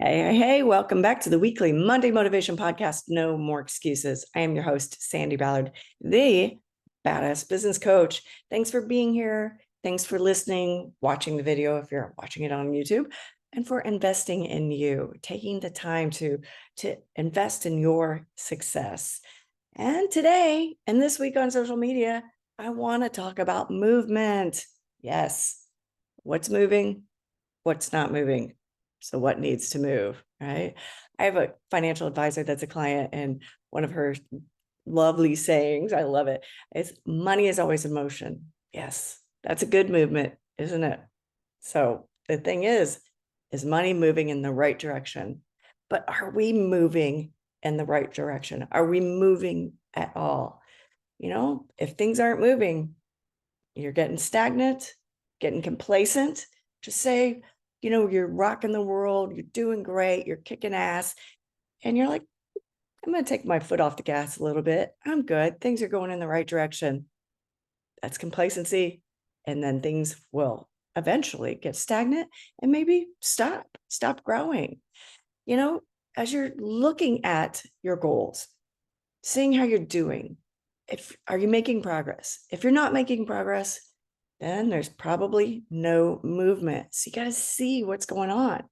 Hey, welcome back to the weekly Monday Motivation Podcast, No More Excuses. I am your host, Sandy Ballard, the badass business coach. Thanks for being here. Thanks for listening, watching the video if you're watching it on YouTube, and for investing in you, taking the time to invest in your success. And today, and this week on social media, I want to talk about movement. Yes, what's moving, what's not moving. So what needs to move, right? I have a financial advisor that's a client, and one of her lovely sayings, I love it, is money is always in motion. Yes, that's a good movement, isn't it? So the thing is money moving in the right direction? But are we moving in the right direction? Are we moving at all? If things aren't moving, you're getting stagnant, getting complacent, just say, you're rocking the world, you're doing great, you're kicking ass, and you're like, I'm going to take my foot off the gas a little bit. I'm good. Things are going in the right direction. That's complacency. And then things will eventually get stagnant and maybe stop growing. As you're looking at your goals, seeing how you're doing, are you making progress? If you're not making progress, then there's probably no movement. So you got to see what's going on.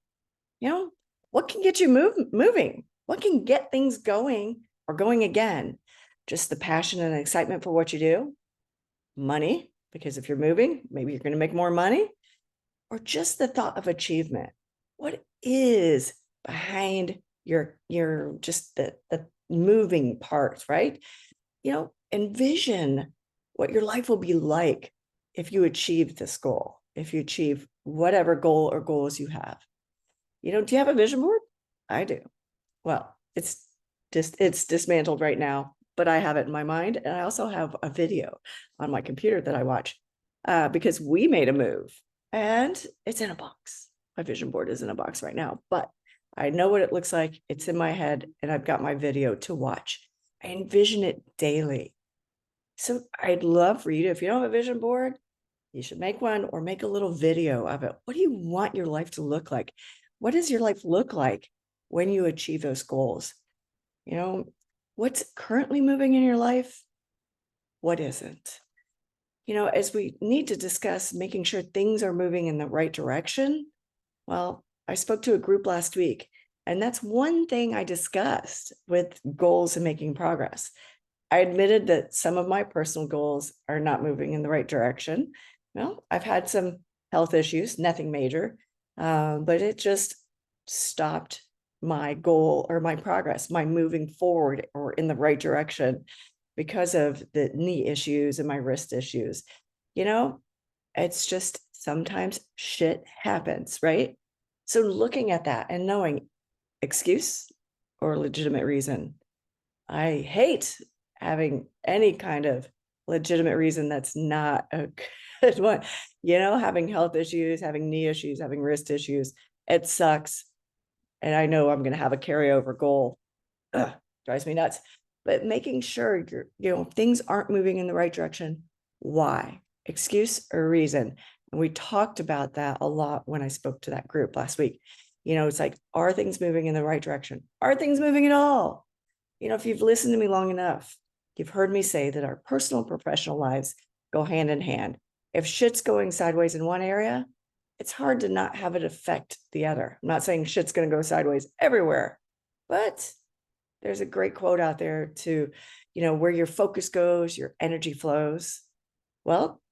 What can get you moving? What can get things going or going again? Just the passion and excitement for what you do? Money, because if you're moving, maybe you're going to make more money, or just the thought of achievement. What is behind your just the moving parts, right? Envision what your life will be like if you achieve this goal, if you achieve whatever goal or goals you have. Do you have a vision board? I do. Well, it's dismantled right now, but I have it in my mind. And I also have a video on my computer that I watch because we made a move and it's in a box. My vision board is in a box right now, but I know what it looks like. It's in my head and I've got my video to watch. I envision it daily. So I'd love for you to, if you don't have a vision board, you should make one or make a little video of it. What do you want your life to look like? What does your life look like when you achieve those goals? What's currently moving in your life? What isn't? As we need to discuss making sure things are moving in the right direction. Well, I spoke to a group last week, and that's one thing I discussed with goals and making progress. I admitted that some of my personal goals are not moving in the right direction. Well, I've had some health issues, nothing major, but it just stopped my goal or my progress, my moving forward or in the right direction because of the knee issues and my wrist issues. It's just sometimes shit happens, right? So looking at that and knowing excuse or legitimate reason. I hate having any kind of legitimate reason that's not a good one. Having health issues, having knee issues, having wrist issues, it sucks. And I know I'm going to have a carryover goal. Ugh, drives me nuts. But making sure things aren't moving in the right direction. Why? Excuse or reason? And we talked about that a lot when I spoke to that group last week. It's like, are things moving in the right direction? Are things moving at all? If you've listened to me long enough, you've heard me say that our personal and professional lives go hand in hand. If shit's going sideways in one area, it's hard to not have it affect the other. I'm not saying shit's going to go sideways everywhere, but there's a great quote out there to, where your focus goes, your energy flows. Well,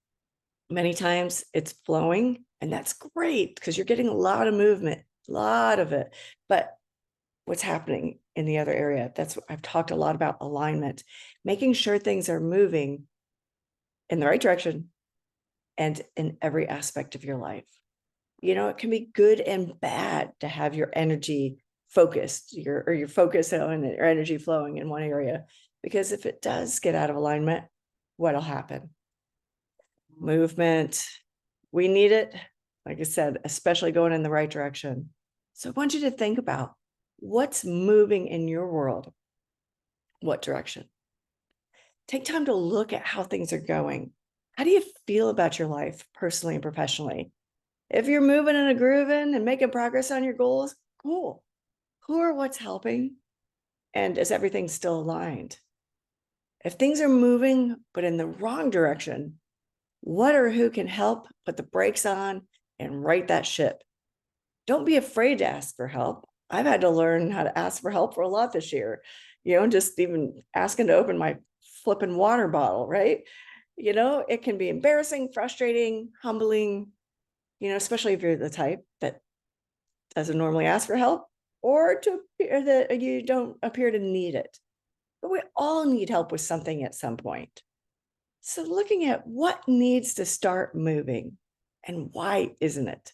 many times it's flowing, and that's great because you're getting a lot of movement, a lot of it. But what's happening in the other area? That's what I've talked a lot about: alignment, making sure things are moving in the right direction and in every aspect of your life. It can be good and bad to have your energy focused, your focus on your energy flowing in one area, because if it does get out of alignment, what'll happen? Movement. We need it, like I said, especially going in the right direction. So I want you to think about what's moving in your world. What direction? Take time to look at how things are going. How do you feel about your life personally and professionally? If you're moving and grooving and making progress on your goals, cool. who or what's helping? And is everything still aligned? If things are moving, but in the wrong direction, what or who can help put the brakes on and right that ship? Don't be afraid to ask for help. I've had to learn how to ask for help for a lot this year, just even asking to open my flipping water bottle, right? It can be embarrassing, frustrating, humbling, especially if you're the type that doesn't normally ask for help or to appear that you don't appear to need it. But we all need help with something at some point. So looking at what needs to start moving and why isn't it?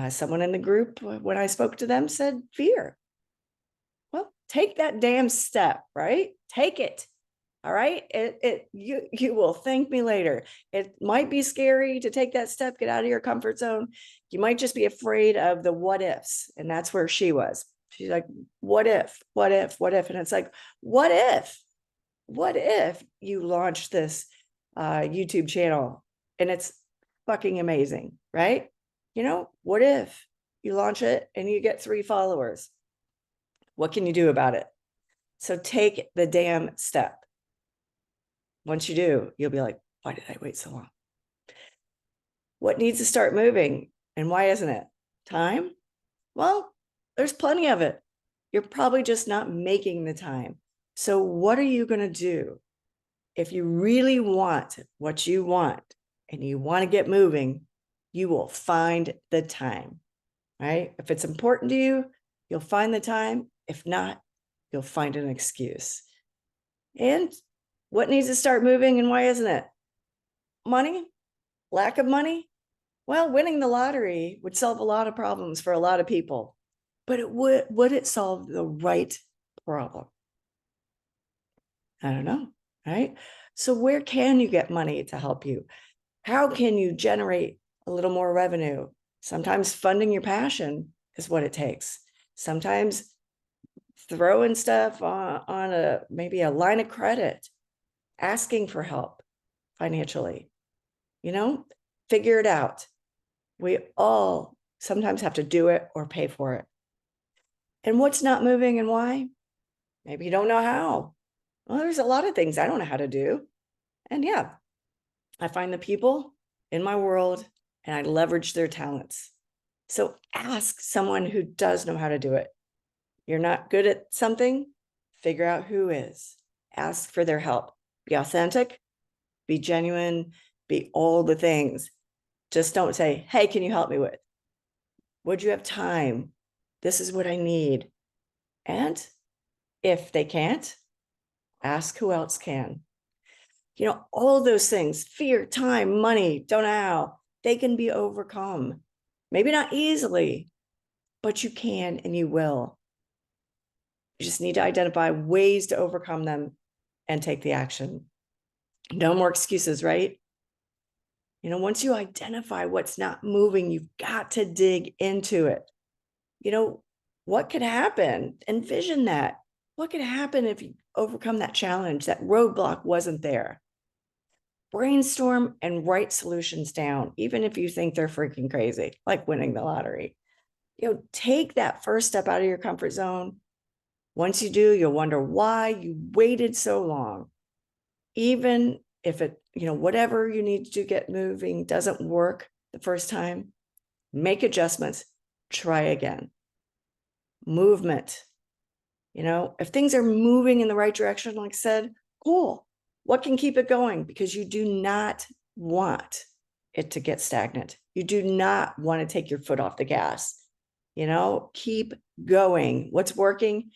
Someone in the group, when I spoke to them, said fear. Well, take that damn step, right? Take it. All right. You will thank me later. It might be scary to take that step, get out of your comfort zone. You might just be afraid of the what ifs. And that's where she was. She's like, what if, what if, what if? And it's like, what if you launch this YouTube channel and it's fucking amazing, right? What if you launch it and you get 3 followers? What can you do about it? So take the damn step. Once you do, you'll be like, why did I wait so long? What needs to start moving and why isn't it? Time? Well, there's plenty of it. You're probably just not making the time. So what are you going to do? If you really want what you want and you want to get moving, you will find the time, right? If it's important to you, you'll find the time. If not, you'll find an excuse. And what needs to start moving and why isn't it? Money? Lack of money? Well, winning the lottery would solve a lot of problems for a lot of people, but would it solve the right problem? I don't know, right? So where can you get money to help you? How can you generate a little more revenue? Sometimes funding your passion is what it takes. Sometimes throwing stuff on maybe a line of credit, asking for help financially, figure it out. We all sometimes have to do it or pay for it. And what's not moving and why? Maybe you don't know how. Well, there's a lot of things I don't know how to do. And yeah, I find the people in my world and I leverage their talents. So ask someone who does know how to do it. You're not good at something, figure out who is. Ask for their help. Be authentic, be genuine, be all the things. Just don't say, hey, can you help me with? Would you have time? This is what I need. And if they can't, ask who else can. All those things, fear, time, money, don't know how, they can be overcome. Maybe not easily, but you can and you will. You just need to identify ways to overcome them and take the action. No more excuses, right? Once you identify what's not moving, you've got to dig into it. What could happen? Envision that. What could happen if you overcome that challenge? That roadblock wasn't there. Brainstorm and write solutions down, even if you think they're freaking crazy, like winning the lottery. Take that first step out of your comfort zone. Once you do, you'll wonder why you waited so long. Even if it, whatever you need to get moving doesn't work the first time, make adjustments, try again. Movement. If things are moving in the right direction, like I said, cool. What can keep it going? Because you do not want it to get stagnant. You do not want to take your foot off the gas. Keep going. What's working?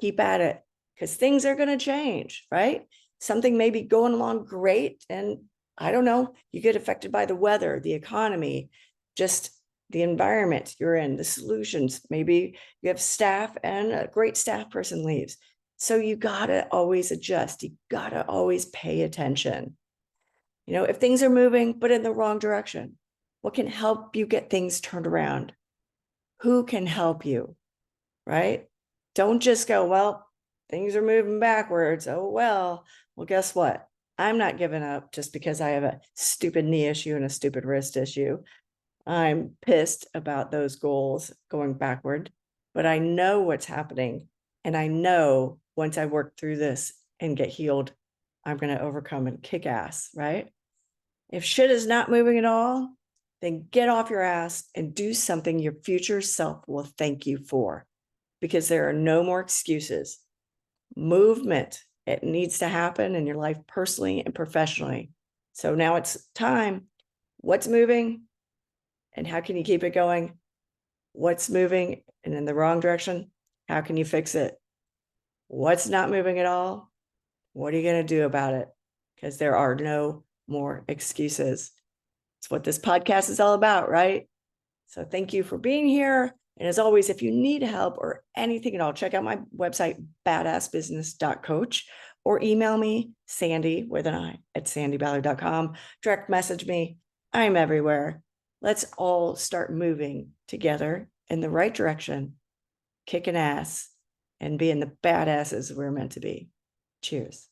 Keep at it, because things are going to change, right? Something may be going along great. And I don't know, you get affected by the weather, the economy, just the environment you're in, the solutions. Maybe you have staff and a great staff person leaves. So you got to always adjust. You got to always pay attention. If things are moving, but in the wrong direction, what can help you get things turned around? Who can help you, right? Don't just go, well, things are moving backwards. Oh, well, guess what? I'm not giving up just because I have a stupid knee issue and a stupid wrist issue. I'm pissed about those goals going backward. but I know what's happening. And I know once I work through this and get healed, I'm going to overcome and kick ass, right? If shit is not moving at all, then get off your ass and do something your future self will thank you for, because there are no more excuses. Movement, it needs to happen in your life personally and professionally. So now it's time. What's moving and how can you keep it going? What's moving and in the wrong direction? How can you fix it? What's not moving at all? What are you going to do about it? Because there are no more excuses. It's what this podcast is all about, right? So thank you for being here. And as always, if you need help or anything at all, check out my website, badassbusiness.coach, or email me, Sandy with an I at sandyballard.com. Direct message me. I'm everywhere. Let's all start moving together in the right direction, kicking ass and being the badasses we're meant to be. Cheers.